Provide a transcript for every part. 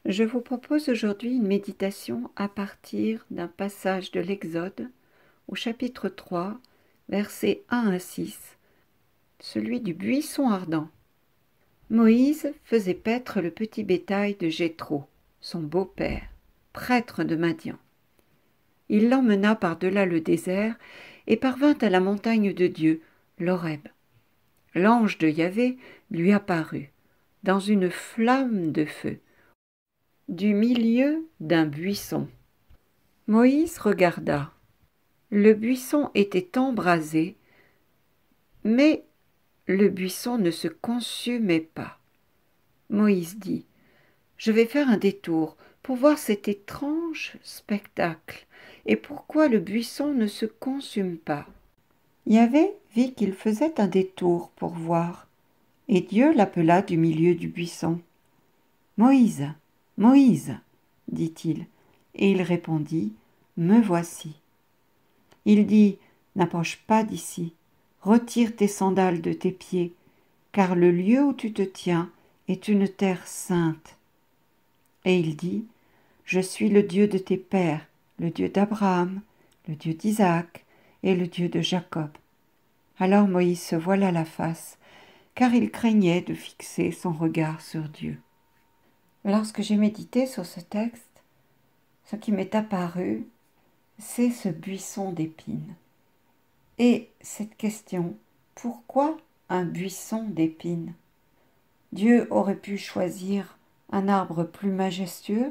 Je vous propose aujourd'hui une méditation à partir d'un passage de l'Exode au chapitre 3, versets 1 à 6, celui du buisson ardent. Moïse faisait paître le petit bétail de Jéthro, son beau-père, prêtre de Madian. Il l'emmena par-delà le désert et parvint à la montagne de Dieu, l'Horeb. L'ange de Yahvé lui apparut, dans une flamme de feu, du milieu d'un buisson. Moïse regarda. Le buisson était embrasé, mais le buisson ne se consumait pas. Moïse dit : « Je vais faire un détour pour voir cet étrange spectacle et pourquoi le buisson ne se consume pas. » Yahvé vit qu'il faisait un détour pour voir, et Dieu l'appela du milieu du buisson. « Moïse, Moïse, dit-il, et il répondit : « Me voici. » Il dit : « N'approche pas d'ici, retire tes sandales de tes pieds, car le lieu où tu te tiens est une terre sainte. » Et il dit : « Je suis le Dieu de tes pères, le Dieu d'Abraham, le Dieu d'Isaac et le Dieu de Jacob. » Alors Moïse se voila la face, car il craignait de fixer son regard sur Dieu. Lorsque j'ai médité sur ce texte, ce qui m'est apparu, c'est ce buisson d'épines. Et cette question, pourquoi un buisson d'épines ? Dieu aurait pu choisir un arbre plus majestueux.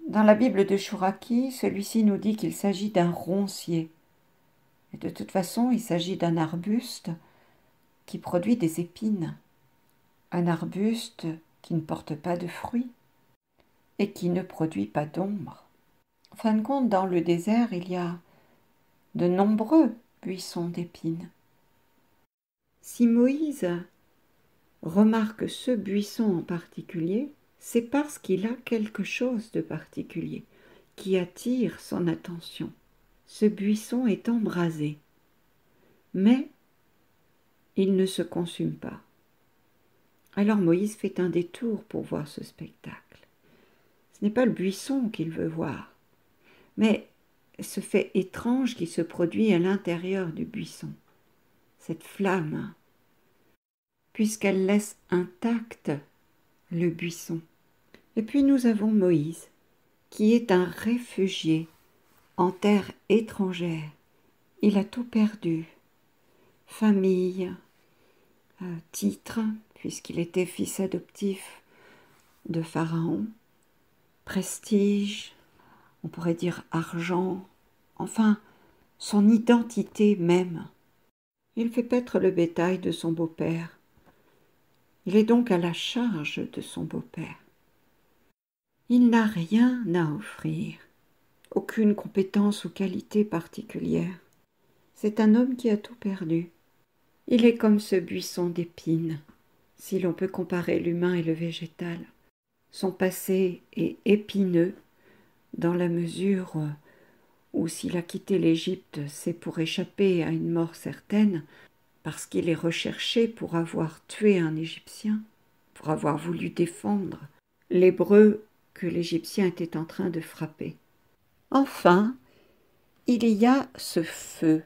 Dans la Bible de Chouraki, celui-ci nous dit qu'il s'agit d'un roncier. Et de toute façon, il s'agit d'un arbuste qui produit des épines. Un arbuste qui ne porte pas de fruits et qui ne produit pas d'ombre. En fin de compte, dans le désert, il y a de nombreux buissons d'épines. Si Moïse remarque ce buisson en particulier, c'est parce qu'il a quelque chose de particulier qui attire son attention. Ce buisson est embrasé, mais il ne se consume pas. Alors Moïse fait un détour pour voir ce spectacle. Ce n'est pas le buisson qu'il veut voir, mais ce fait étrange qui se produit à l'intérieur du buisson, cette flamme, puisqu'elle laisse intact le buisson. Et puis nous avons Moïse, qui est un réfugié en terre étrangère. Il a tout perdu, famille, titre, puisqu'il était fils adoptif de Pharaon, prestige, on pourrait dire argent, enfin son identité même. Il fait paître le bétail de son beau-père. Il est donc à la charge de son beau-père. Il n'a rien à offrir, aucune compétence ou qualité particulière. C'est un homme qui a tout perdu. Il est comme ce buisson d'épines, si l'on peut comparer l'humain et le végétal. Son passé est épineux dans la mesure où s'il a quitté l'Égypte, c'est pour échapper à une mort certaine, parce qu'il est recherché pour avoir tué un Égyptien, pour avoir voulu défendre l'Hébreu que l'Égyptien était en train de frapper. Enfin, il y a ce feu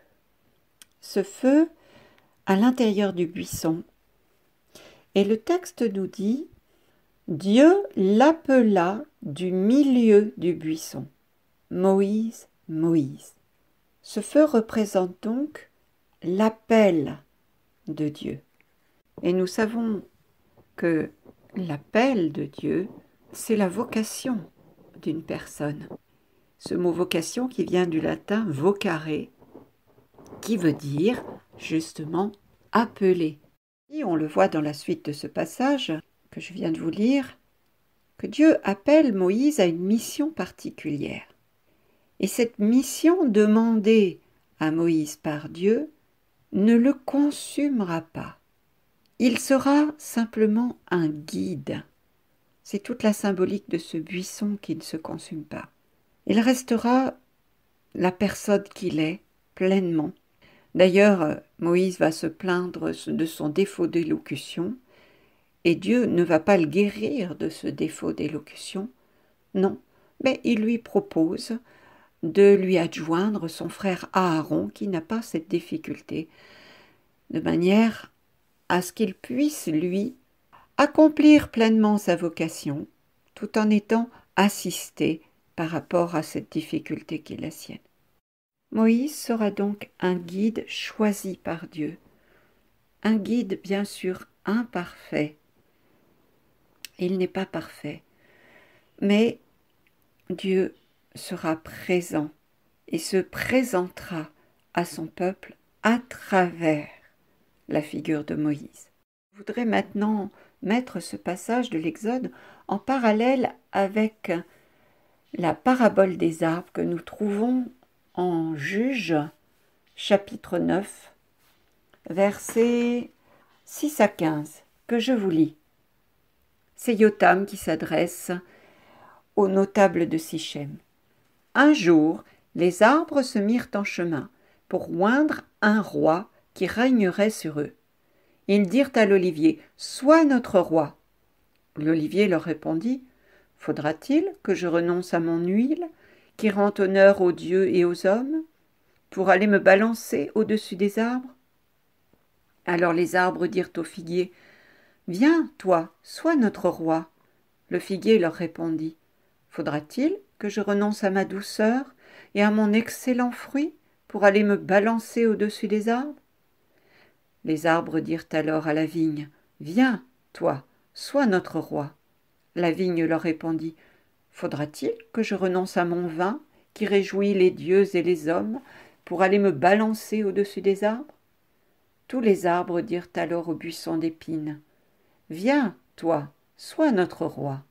à l'intérieur du buisson. Et le texte nous dit : Dieu l'appela du milieu du buisson. Moïse, Moïse. Ce feu représente donc l'appel de Dieu. Et nous savons que l'appel de Dieu, c'est la vocation d'une personne. Ce mot vocation qui vient du latin vocare, qui veut dire justement appeler. Et on le voit dans la suite de ce passage que je viens de vous lire, que Dieu appelle Moïse à une mission particulière. Et cette mission demandée à Moïse par Dieu ne le consumera pas. Il sera simplement un guide. C'est toute la symbolique de ce buisson qui ne se consume pas. Il restera la personne qu'il est pleinement. D'ailleurs, Moïse va se plaindre de son défaut d'élocution Et Dieu ne va pas le guérir de ce défaut d'élocution, non, mais il lui propose de lui adjoindre son frère Aaron qui n'a pas cette difficulté, de manière à ce qu'il puisse, lui, accomplir pleinement sa vocation, tout en étant assisté par rapport à cette difficulté qui est la sienne. Moïse sera donc un guide choisi par Dieu, un guide bien sûr imparfait. Il n'est pas parfait, mais Dieu sera présent et se présentera à son peuple à travers la figure de Moïse. Je voudrais maintenant mettre ce passage de l'Exode en parallèle avec la parabole des arbres que nous trouvons en Juges, chapitre 9, versets 6 à 15, que je vous lis. C'est Jotham qui s'adresse aux notables de Sichem. Un jour, les arbres se mirent en chemin pour oindre un roi qui régnerait sur eux. Ils dirent à l'olivier, « Sois notre roi. » L'olivier leur répondit, « Faudra-t-il que je renonce à mon huile, qui rend honneur aux dieux et aux hommes, pour aller me balancer au-dessus des arbres ?» Alors les arbres dirent au figuier, « Viens, toi, sois notre roi. » Le figuier leur répondit, « Faudra-t-il que je renonce à ma douceur et à mon excellent fruit pour aller me balancer au-dessus des arbres ?» Les arbres dirent alors à la vigne, « Viens, toi, sois notre roi. » La vigne leur répondit, « Faudra-t-il que je renonce à mon vin, qui réjouit les dieux et les hommes, pour aller me balancer au-dessus des arbres ?» Tous les arbres dirent alors au buisson d'épines, « Viens, toi, sois notre roi. »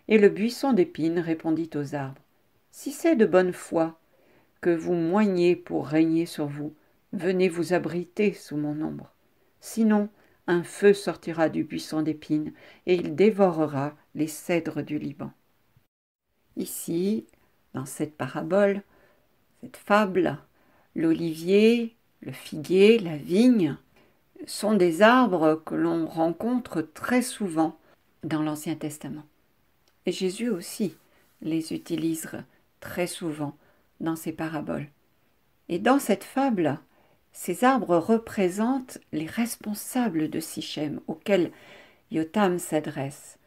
Et le buisson d'épines répondit aux arbres, « Si c'est de bonne foi que vous moignez pour régner sur vous, venez vous abriter sous mon ombre. Sinon, un feu sortira du buisson d'épines et il dévorera les cèdres du Liban. » Ici, dans cette parabole, cette fable, l'olivier, le figuier, la vigne sont des arbres que l'on rencontre très souvent dans l'Ancien Testament. Et Jésus aussi les utilise très souvent dans ses paraboles. Et dans cette fable, ces arbres représentent les responsables de Sichem auxquels Jotham s'adresse.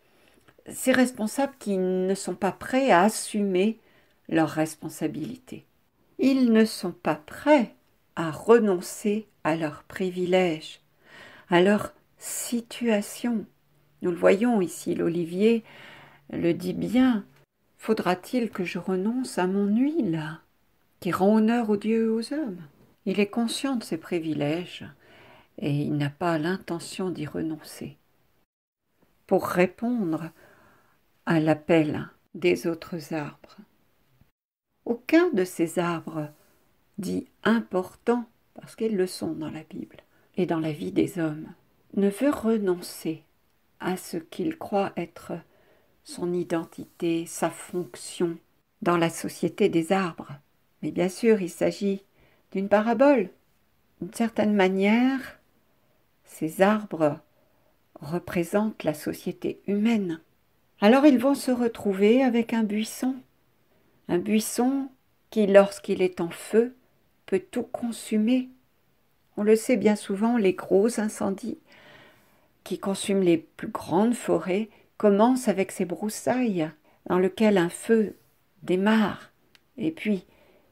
Ces responsables qui ne sont pas prêts à assumer leurs responsabilités. Ils ne sont pas prêts à renoncer à leurs privilèges, à leur situation. Nous le voyons ici, l'olivier le dit bien. Faudra-t-il que je renonce à mon huile, qui rend honneur aux dieux et aux hommes? Il est conscient de ses privilèges et il n'a pas l'intention d'y renoncer. Pour répondre à l'appel des autres arbres. Aucun de ces arbres dit importants, parce qu'ils le sont dans la Bible et dans la vie des hommes, ne veut renoncer à ce qu'il croit être son identité, sa fonction dans la société des arbres. Mais bien sûr, il s'agit d'une parabole. D'une certaine manière, ces arbres représentent la société humaine. Alors ils vont se retrouver avec un buisson qui, lorsqu'il est en feu, peut tout consumer. On le sait bien souvent, les gros incendies qui consument les plus grandes forêts commencent avec ces broussailles dans lesquelles un feu démarre et puis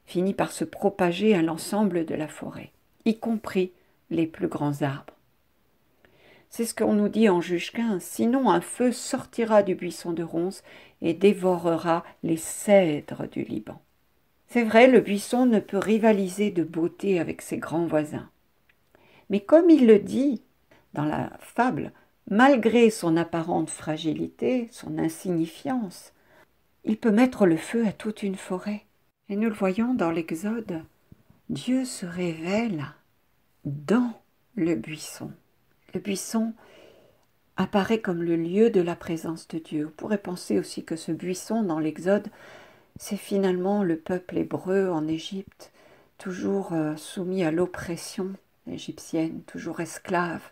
finit par se propager à l'ensemble de la forêt, y compris les plus grands arbres. C'est ce qu'on nous dit en Juge 15, sinon un feu sortira du buisson de ronces et dévorera les cèdres du Liban. C'est vrai, le buisson ne peut rivaliser de beauté avec ses grands voisins. Mais comme il le dit dans la fable, malgré son apparente fragilité, son insignifiance, il peut mettre le feu à toute une forêt. Et nous le voyons dans l'Exode, Dieu se révèle dans le buisson. Le buisson apparaît comme le lieu de la présence de Dieu. On pourrait penser aussi que ce buisson dans l'Exode, c'est finalement le peuple hébreu en Égypte, toujours soumis à l'oppression égyptienne, toujours esclave.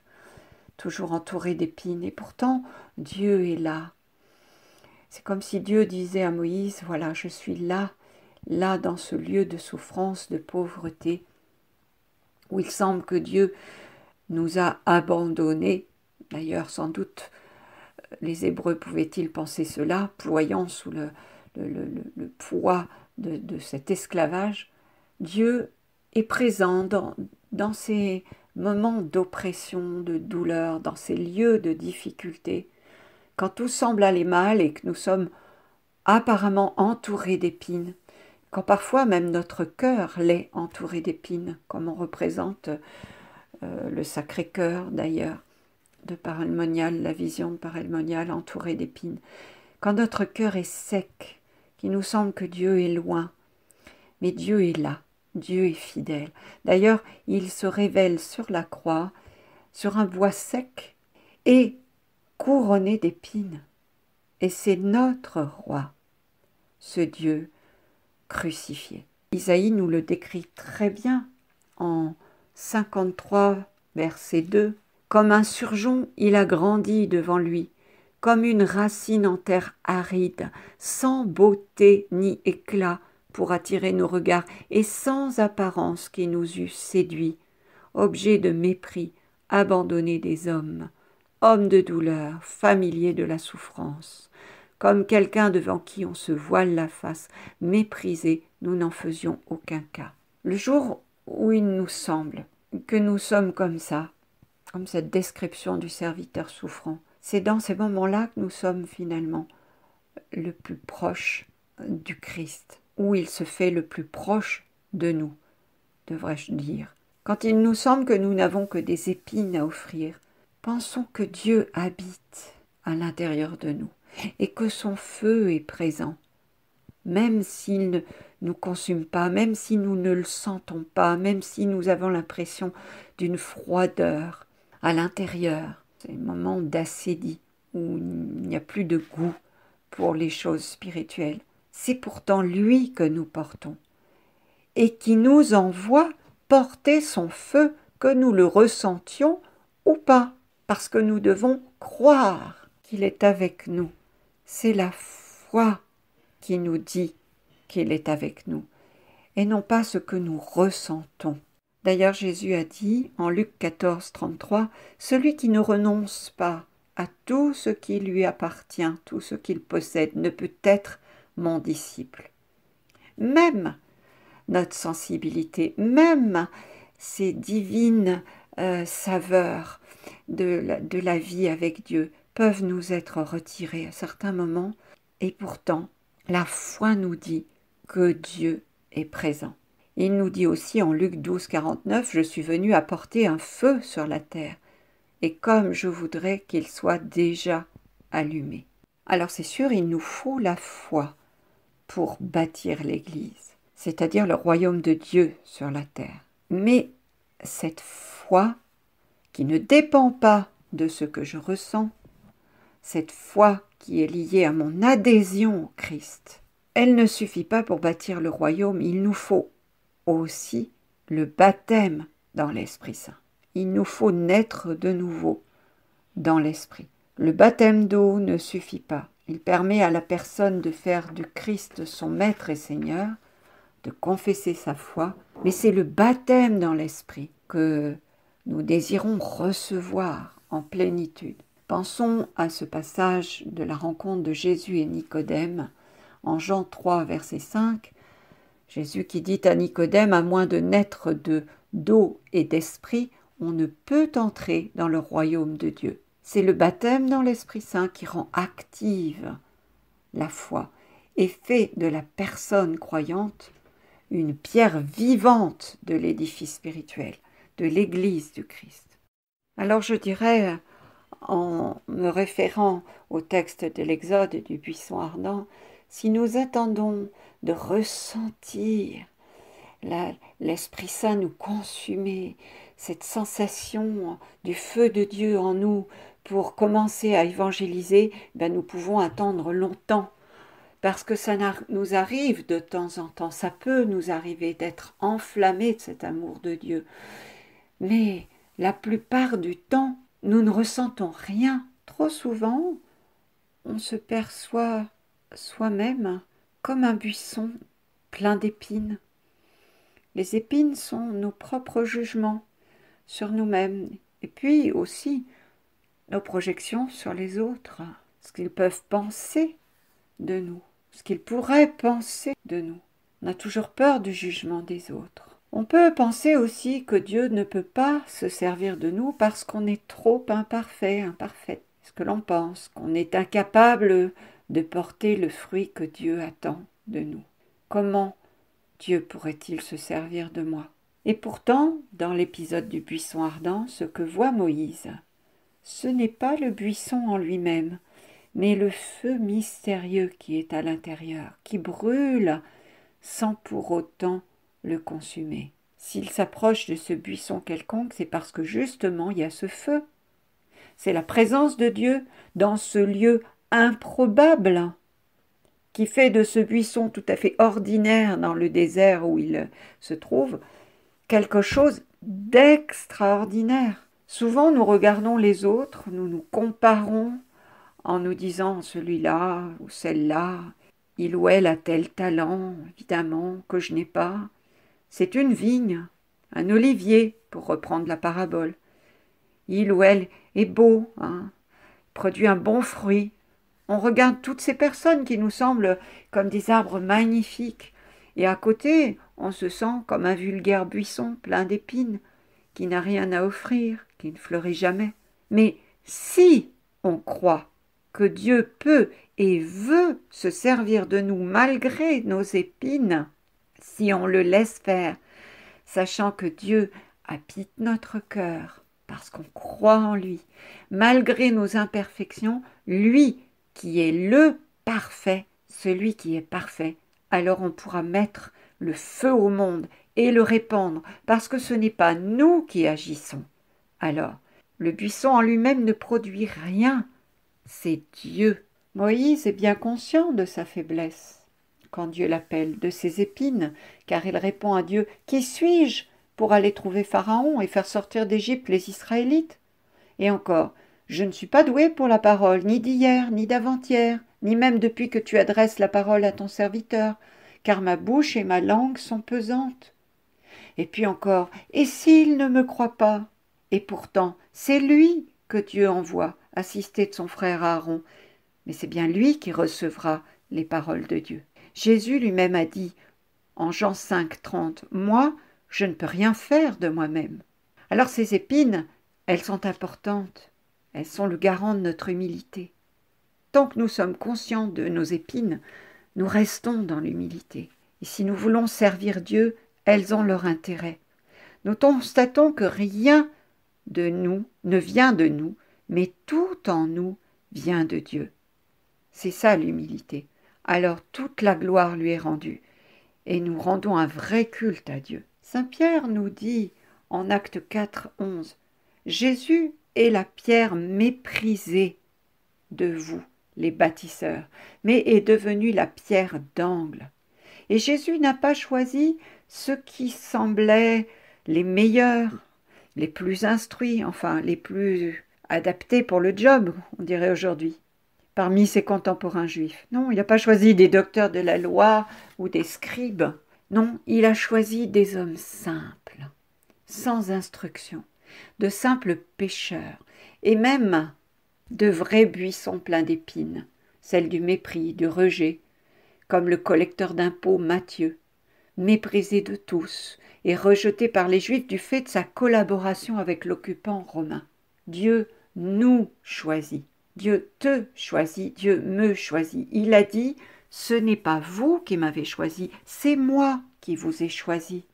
toujours entouré d'épines. Et pourtant, Dieu est là. C'est comme si Dieu disait à Moïse, voilà, je suis là, là dans ce lieu de souffrance, de pauvreté, où il semble que Dieu nous a abandonnés. D'ailleurs, sans doute, les Hébreux pouvaient-ils penser cela, ployant sous le poids de cet esclavage. Dieu est présent dans ces moments d'oppression, de douleur, dans ces lieux de difficulté, quand tout semble aller mal et que nous sommes apparemment entourés d'épines, quand parfois même notre cœur l'est entouré d'épines, comme on représente le Sacré-Cœur d'ailleurs, de Parelmonial, la vision de Parelmonial entourée d'épines. Quand notre cœur est sec, qu'il nous semble que Dieu est loin, mais Dieu est là, Dieu est fidèle. D'ailleurs, il se révèle sur la croix, sur un bois sec et couronné d'épines. Et c'est notre roi, ce Dieu crucifié. Isaïe nous le décrit très bien en 53, verset 2. Comme un surgeon, il a grandi devant lui, comme une racine en terre aride, sans beauté ni éclat pour attirer nos regards, et sans apparence qui nous eût séduits, objet de mépris, abandonné des hommes, homme de douleur, familier de la souffrance. Comme quelqu'un devant qui on se voile la face, méprisé, nous n'en faisions aucun cas. Le jour où il nous semble que nous sommes comme ça, comme cette description du serviteur souffrant, c'est dans ces moments-là que nous sommes finalement le plus proche du Christ, où il se fait le plus proche de nous, devrais-je dire. Quand il nous semble que nous n'avons que des épines à offrir, pensons que Dieu habite à l'intérieur de nous et que son feu est présent, même s'il ne nous consume pas, même si nous ne le sentons pas, même si nous avons l'impression d'une froideur à l'intérieur. C'est un moment d'acédie où il n'y a plus de goût pour les choses spirituelles. C'est pourtant lui que nous portons et qui nous envoie porter son feu, que nous le ressentions ou pas, parce que nous devons croire qu'il est avec nous. C'est la foi qui nous dit qu'il est avec nous, et non pas ce que nous ressentons. D'ailleurs, Jésus a dit, en Luc 14, 33, « Celui qui ne renonce pas à tout ce qui lui appartient, tout ce qu'il possède, ne peut être mon disciple. » Même notre sensibilité, même ces divines saveurs de la vie avec Dieu peuvent nous être retirées à certains moments, et pourtant, la foi nous dit que Dieu est présent. Il nous dit aussi en Luc 12, 49, « Je suis venu apporter un feu sur la terre, et comme je voudrais qu'il soit déjà allumé. » Alors c'est sûr, il nous faut la foi pour bâtir l'Église, c'est-à-dire le royaume de Dieu sur la terre. Mais cette foi qui ne dépend pas de ce que je ressens, cette foi qui est liée à mon adhésion au Christ, elle ne suffit pas pour bâtir le royaume, il nous faut aussi le baptême dans l'Esprit Saint. Il nous faut naître de nouveau dans l'Esprit. Le baptême d'eau ne suffit pas. Il permet à la personne de faire du Christ son Maître et Seigneur, de confesser sa foi, mais c'est le baptême dans l'Esprit que nous désirons recevoir en plénitude. Pensons à ce passage de la rencontre de Jésus et Nicodème, en Jean 3, verset 5, Jésus qui dit à Nicodème, « À moins de naître d'eau et d'esprit, on ne peut entrer dans le royaume de Dieu. » C'est le baptême dans l'Esprit Saint qui rend active la foi et fait de la personne croyante une pierre vivante de l'édifice spirituel, de l'Église du Christ. Alors je dirais, en me référant au texte de l'Exode et du buisson ardent, si nous attendons de ressentir l'Esprit Saint nous consumer, cette sensation du feu de Dieu en nous pour commencer à évangéliser, nous pouvons attendre longtemps. Parce que ça nous arrive de temps en temps, ça peut nous arriver d'être enflammés de cet amour de Dieu. Mais la plupart du temps, nous ne ressentons rien. Trop souvent, on se perçoit soi-même comme un buisson plein d'épines. Les épines sont nos propres jugements sur nous-mêmes et puis aussi nos projections sur les autres, ce qu'ils peuvent penser de nous, ce qu'ils pourraient penser de nous. On a toujours peur du jugement des autres. On peut penser aussi que Dieu ne peut pas se servir de nous parce qu'on est trop imparfait. Ce que l'on pense, qu'on est incapable de porter le fruit que Dieu attend de nous. Comment Dieu pourrait-il se servir de moi? Et pourtant, dans l'épisode du buisson ardent, ce que voit Moïse, ce n'est pas le buisson en lui-même, mais le feu mystérieux qui est à l'intérieur, qui brûle sans pour autant le consumer. S'il s'approche de ce buisson quelconque, c'est parce que justement il y a ce feu. C'est la présence de Dieu dans ce lieu improbable qui fait de ce buisson tout à fait ordinaire dans le désert où il se trouve quelque chose d'extraordinaire. Souvent nous regardons les autres, nous nous comparons en nous disant celui-là ou celle-là, il ou elle a tel talent, évidemment, que je n'ai pas. C'est une vigne, un olivier, pour reprendre la parabole. Il ou elle est beau, produit un bon fruit. On regarde toutes ces personnes qui nous semblent comme des arbres magnifiques, et à côté, on se sent comme un vulgaire buisson plein d'épines, qui n'a rien à offrir, qui ne fleurit jamais. Mais si on croit que Dieu peut et veut se servir de nous malgré nos épines, si on le laisse faire, sachant que Dieu habite notre cœur, parce qu'on croit en lui, malgré nos imperfections, lui qui est le parfait, celui qui est parfait, alors on pourra mettre le feu au monde et le répandre, parce que ce n'est pas nous qui agissons. Alors, le buisson en lui-même ne produit rien, c'est Dieu. Moïse est bien conscient de sa faiblesse quand Dieu l'appelle, de ses épines, car il répond à Dieu « Qui suis-je pour aller trouver Pharaon et faire sortir d'Égypte les Israélites ?» Et encore, je ne suis pas doué pour la parole, ni d'hier, ni d'avant-hier, ni même depuis que tu adresses la parole à ton serviteur, car ma bouche et ma langue sont pesantes. Et puis encore, et s'il ne me croit pas? Et pourtant, c'est lui que Dieu envoie assister de son frère Aaron, mais c'est bien lui qui recevra les paroles de Dieu. Jésus lui-même a dit, en Jean 5, 30, « Moi, je ne peux rien faire de moi-même. » Alors ces épines, elles sont importantes. Elles sont le garant de notre humilité. Tant que nous sommes conscients de nos épines, nous restons dans l'humilité. Et si nous voulons servir Dieu, elles ont leur intérêt. Nous constatons que rien de nous ne vient de nous, mais tout en nous vient de Dieu. C'est ça l'humilité. Alors toute la gloire lui est rendue, et nous rendons un vrai culte à Dieu. Saint Pierre nous dit en Acte 4, 11, « Jésus est la pierre méprisée de vous, les bâtisseurs, mais est devenue la pierre d'angle. » Et Jésus n'a pas choisi ceux qui semblaient les meilleurs, les plus instruits, enfin les plus adaptés pour le job, on dirait aujourd'hui, parmi ses contemporains juifs. Non, il n'a pas choisi des docteurs de la loi ou des scribes. Non, il a choisi des hommes simples, sans instruction, de simples pêcheurs, et même de vrais buissons pleins d'épines, celles du mépris, du rejet, comme le collecteur d'impôts Matthieu, méprisé de tous et rejeté par les Juifs du fait de sa collaboration avec l'occupant romain. Dieu nous choisit. Dieu te choisit, Dieu me choisit. Il a dit, ce n'est pas vous qui m'avez choisi, c'est moi qui vous ai choisi.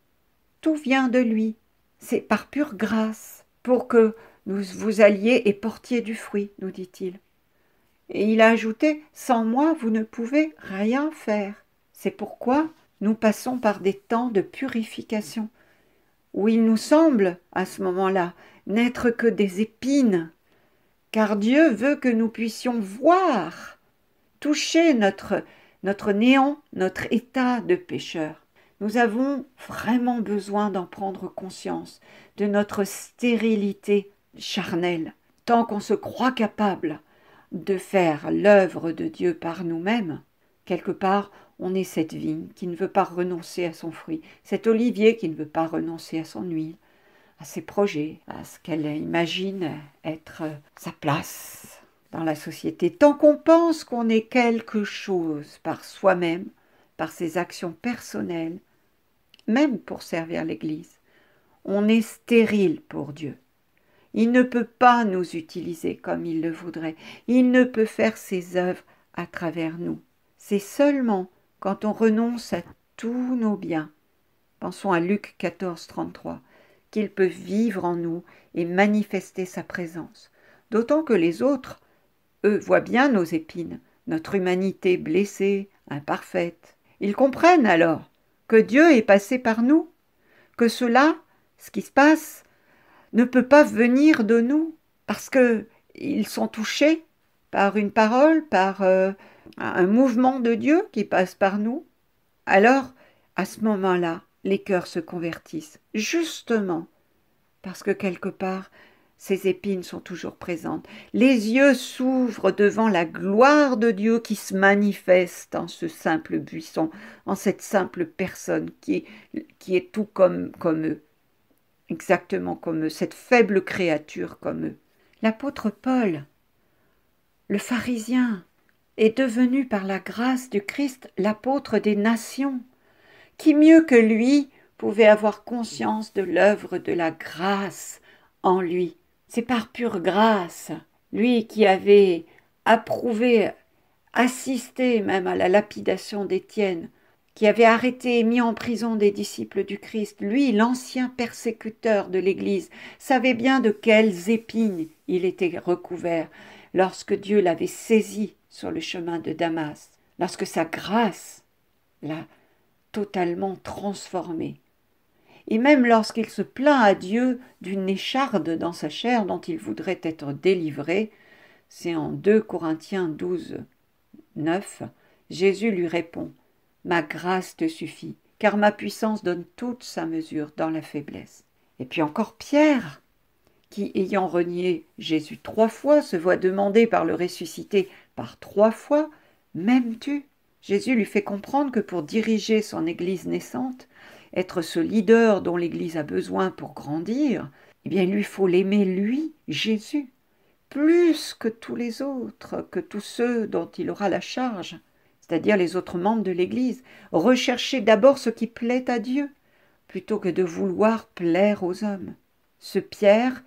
Tout vient de lui. C'est par pure grâce, pour que vous alliez et portiez du fruit, nous dit-il. Et il a ajouté, sans moi, vous ne pouvez rien faire. C'est pourquoi nous passons par des temps de purification, où il nous semble, à ce moment-là, n'être que des épines, car Dieu veut que nous puissions voir, toucher notre néant, notre état de pécheur. Nous avons vraiment besoin d'en prendre conscience, de notre stérilité charnelle, tant qu'on se croit capable de faire l'œuvre de Dieu par nous-mêmes, quelque part, on est cette vigne qui ne veut pas renoncer à son fruit, cet olivier qui ne veut pas renoncer à son huile, à ses projets, à ce qu'elle imagine être sa place dans la société. Tant qu'on pense qu'on est quelque chose par soi-même, par ses actions personnelles, même pour servir l'Église, on est stérile pour Dieu. Il ne peut pas nous utiliser comme il le voudrait. Il ne peut faire ses œuvres à travers nous. C'est seulement quand on renonce à tous nos biens, pensons à Luc 14, 33, qu'il peut vivre en nous et manifester sa présence. D'autant que les autres, eux, voient bien nos épines, notre humanité blessée, imparfaite. Ils comprennent alors que Dieu est passé par nous, que cela, ce qui se passe, ne peut pas venir de nous, parce qu'ils sont touchés par une parole, par un mouvement de Dieu qui passe par nous. Alors, à ce moment-là, les cœurs se convertissent, justement parce que quelque part, ces épines sont toujours présentes. Les yeux s'ouvrent devant la gloire de Dieu qui se manifeste en ce simple buisson, en cette simple personne qui est tout comme eux, exactement comme eux, cette faible créature comme eux. L'apôtre Paul, le pharisien, est devenu par la grâce du Christ l'apôtre des nations. Qui mieux que lui pouvait avoir conscience de l'œuvre de la grâce en lui? C'est par pure grâce, lui qui avait approuvé, assisté même à la lapidation d'Étienne, qui avait arrêté et mis en prison des disciples du Christ, lui, l'ancien persécuteur de l'Église, savait bien de quelles épines il était recouvert lorsque Dieu l'avait saisi sur le chemin de Damas, lorsque sa grâce l'a totalement transformé. Et même lorsqu'il se plaint à Dieu d'une écharde dans sa chair dont il voudrait être délivré, c'est en 2 Corinthiens 12, 9, Jésus lui répond « Ma grâce te suffit, car ma puissance donne toute sa mesure dans la faiblesse. » Et puis encore Pierre, qui, ayant renié Jésus 3 fois, se voit demander par le ressuscité par 3 fois « M'aimes-tu » Jésus lui fait comprendre que pour diriger son Église naissante, être ce leader dont l'Église a besoin pour grandir, eh bien il lui faut l'aimer lui, Jésus, plus que tous les autres, que tous ceux dont il aura la charge, c'est-à-dire les autres membres de l'Église. Rechercher d'abord ce qui plaît à Dieu, plutôt que de vouloir plaire aux hommes. Ce Pierre,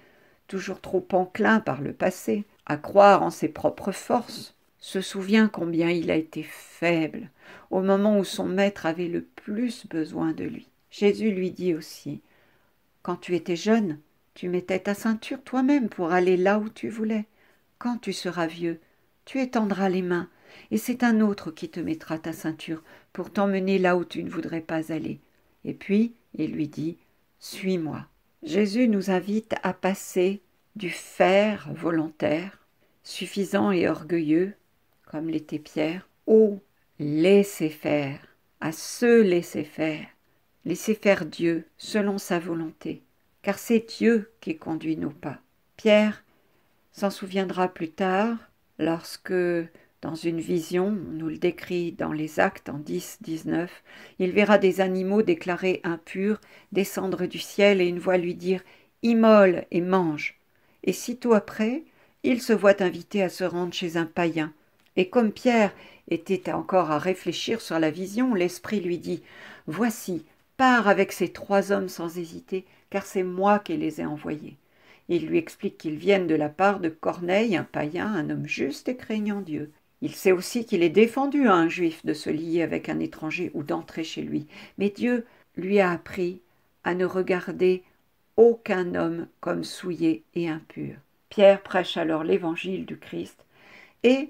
toujours trop enclin par le passé à croire en ses propres forces, se souvient combien il a été faible au moment où son maître avait le plus besoin de lui. Jésus lui dit aussi, « Quand tu étais jeune, tu mettais ta ceinture toi-même pour aller là où tu voulais. Quand tu seras vieux, tu étendras les mains, et c'est un autre qui te mettra ta ceinture pour t'emmener là où tu ne voudrais pas aller. » Et puis, il lui dit, « Suis-moi. » Jésus nous invite à passer du faire volontaire, suffisant et orgueilleux, comme l'était Pierre, au laisser faire, à se laisser faire Dieu selon sa volonté, car c'est Dieu qui conduit nos pas. Pierre s'en souviendra plus tard, lorsque, dans une vision, on nous le décrit dans les Actes en 10, 19, il verra des animaux déclarés impurs descendre du ciel et une voix lui dire « Immole et mange ». Et sitôt après, il se voit invité à se rendre chez un païen. Et comme Pierre était encore à réfléchir sur la vision, l'Esprit lui dit « Voici, pars avec ces 3 hommes sans hésiter, car c'est moi qui les ai envoyés. » Il lui explique qu'ils viennent de la part de Corneille, un païen, un homme juste et craignant Dieu. Il sait aussi qu'il est défendu à un juif de se lier avec un étranger ou d'entrer chez lui. Mais Dieu lui a appris à ne regarder aucun homme comme souillé et impur. Pierre prêche alors l'évangile du Christ et,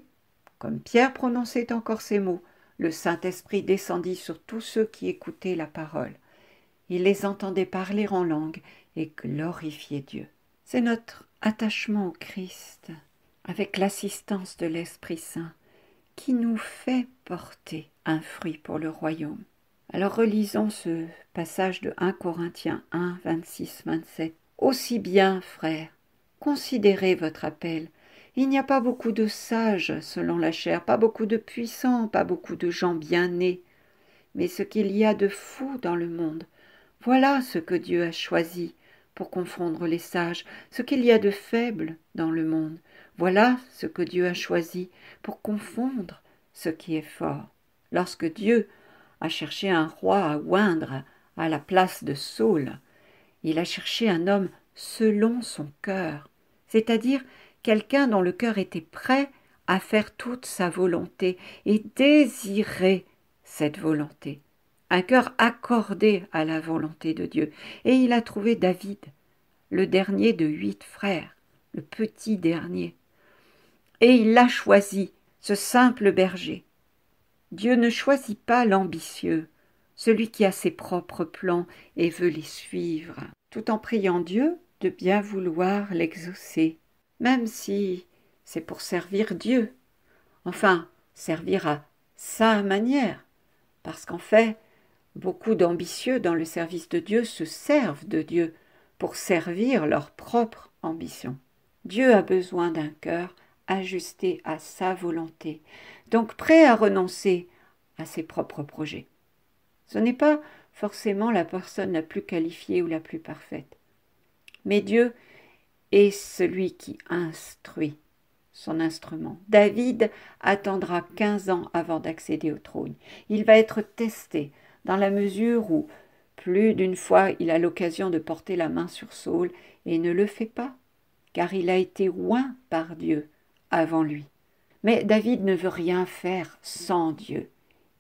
comme Pierre prononçait encore ces mots, le Saint-Esprit descendit sur tous ceux qui écoutaient la parole. Il les entendait parler en langue et glorifier Dieu. C'est notre attachement au Christ, avec l'assistance de l'Esprit Saint, qui nous fait porter un fruit pour le royaume. Alors relisons ce passage de 1 Corinthiens 1, 26, 27. « Aussi bien, frères, considérez votre appel. Il n'y a pas beaucoup de sages selon la chair, pas beaucoup de puissants, pas beaucoup de gens bien nés, mais ce qu'il y a de fou dans le monde, voilà ce que Dieu a choisi pour confondre les sages, ce qu'il y a de faible dans le monde, voilà ce que Dieu a choisi pour confondre ce qui est fort. Lorsque Dieu a cherché un roi à oindre à la place de Saül, il a cherché un homme selon son cœur, c'est-à-dire quelqu'un dont le cœur était prêt à faire toute sa volonté et désirer cette volonté. Un cœur accordé à la volonté de Dieu. Et il a trouvé David, le dernier de 8 frères, le petit dernier. Et il l'a choisi, ce simple berger. Dieu ne choisit pas l'ambitieux, celui qui a ses propres plans et veut les suivre, tout en priant Dieu de bien vouloir l'exaucer, même si c'est pour servir Dieu, enfin, servir à sa manière, parce qu'en fait, beaucoup d'ambitieux dans le service de Dieu se servent de Dieu pour servir leur propre ambition. Dieu a besoin d'un cœur ajusté à sa volonté, donc prêt à renoncer à ses propres projets. Ce n'est pas forcément la personne la plus qualifiée ou la plus parfaite, mais Dieu est celui qui instruit son instrument. David attendra 15 ans avant d'accéder au trône. Il va être testé dans la mesure où plus d'une fois il a l'occasion de porter la main sur Saül et ne le fait pas, car il a été oint par Dieu avant lui. Mais David ne veut rien faire sans Dieu.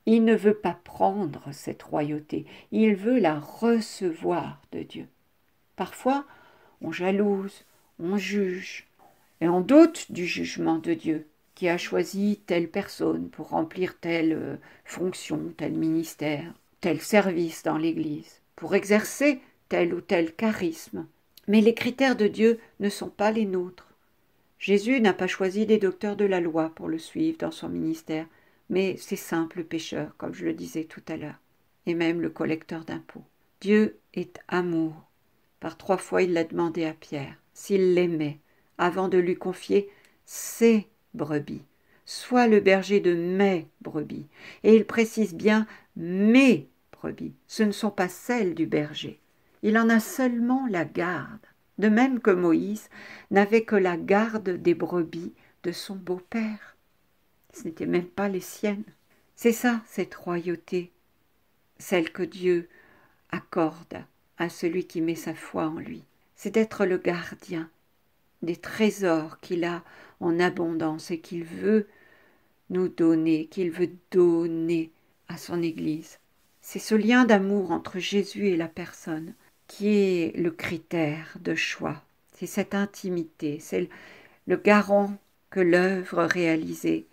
Il ne veut pas prendre cette royauté, il veut la recevoir de Dieu. Parfois, on jalouse, on juge, et on doute du jugement de Dieu, qui a choisi telle personne pour remplir telle fonction, tel ministère, tel service dans l'Église, pour exercer tel ou tel charisme. Mais les critères de Dieu ne sont pas les nôtres. Jésus n'a pas choisi des docteurs de la loi pour le suivre dans son ministère, mais ces simples pécheurs, comme je le disais tout à l'heure, et même le collecteur d'impôts. Dieu est amour. Par 3 fois, il l'a demandé à Pierre, s'il l'aimait, avant de lui confier ses brebis. Sois le berger de mes brebis. Et il précise bien mes brebis. Ce ne sont pas celles du berger. Il en a seulement la garde. De même que Moïse n'avait que la garde des brebis de son beau-père. Ce n'étaient même pas les siennes. C'est ça, cette royauté, celle que Dieu accorde à celui qui met sa foi en lui. C'est d'être le gardien des trésors qu'il a en abondance et qu'il veut nous donner, qu'il veut donner à son Église. C'est ce lien d'amour entre Jésus et la personne qui est le critère de choix. C'est cette intimité, c'est le garant que l'œuvre réalisée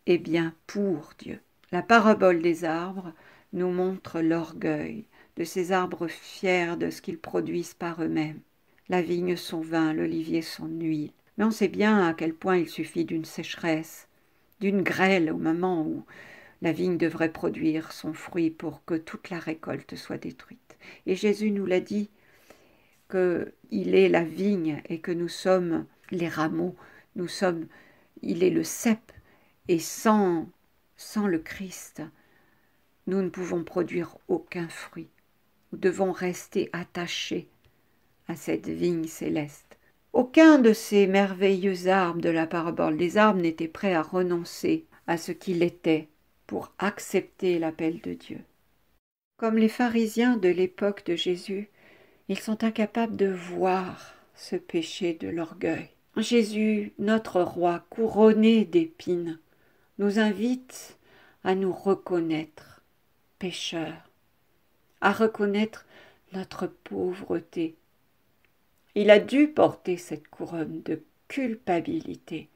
est bien pour Dieu. La parabole des arbres nous montre l'orgueil de ces arbres fiers de ce qu'ils produisent par eux-mêmes. La vigne son vin, l'olivier son huile. Mais on sait bien à quel point il suffit d'une sécheresse, d'une grêle au moment où la vigne devrait produire son fruit pour que toute la récolte soit détruite. Et Jésus nous l'a dit, qu'il est la vigne et que nous sommes les rameaux, il est le cep, et sans le Christ, nous ne pouvons produire aucun fruit. Nous devons rester attachés à cette vigne céleste. Aucun de ces merveilleux arbres de la parabole des arbres n'était prêt à renoncer à ce qu'il était pour accepter l'appel de Dieu. Comme les pharisiens de l'époque de Jésus, ils sont incapables de voir ce péché de l'orgueil. Jésus, notre roi, couronné d'épines, nous invite à nous reconnaître pécheurs, à reconnaître notre pauvreté. Il a dû porter cette couronne de culpabilité,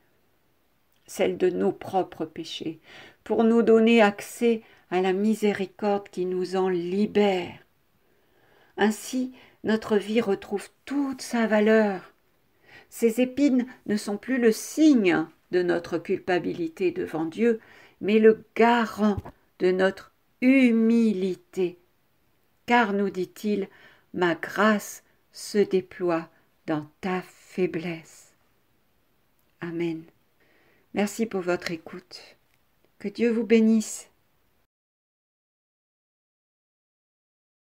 celle de nos propres péchés, pour nous donner accès à la miséricorde qui nous en libère. Ainsi, notre vie retrouve toute sa valeur. Ces épines ne sont plus le signe de notre culpabilité devant Dieu, mais le garant de notre humilité. Car, nous dit-il, ma grâce se déploie dans ta faiblesse. Amen. Merci pour votre écoute. Que Dieu vous bénisse.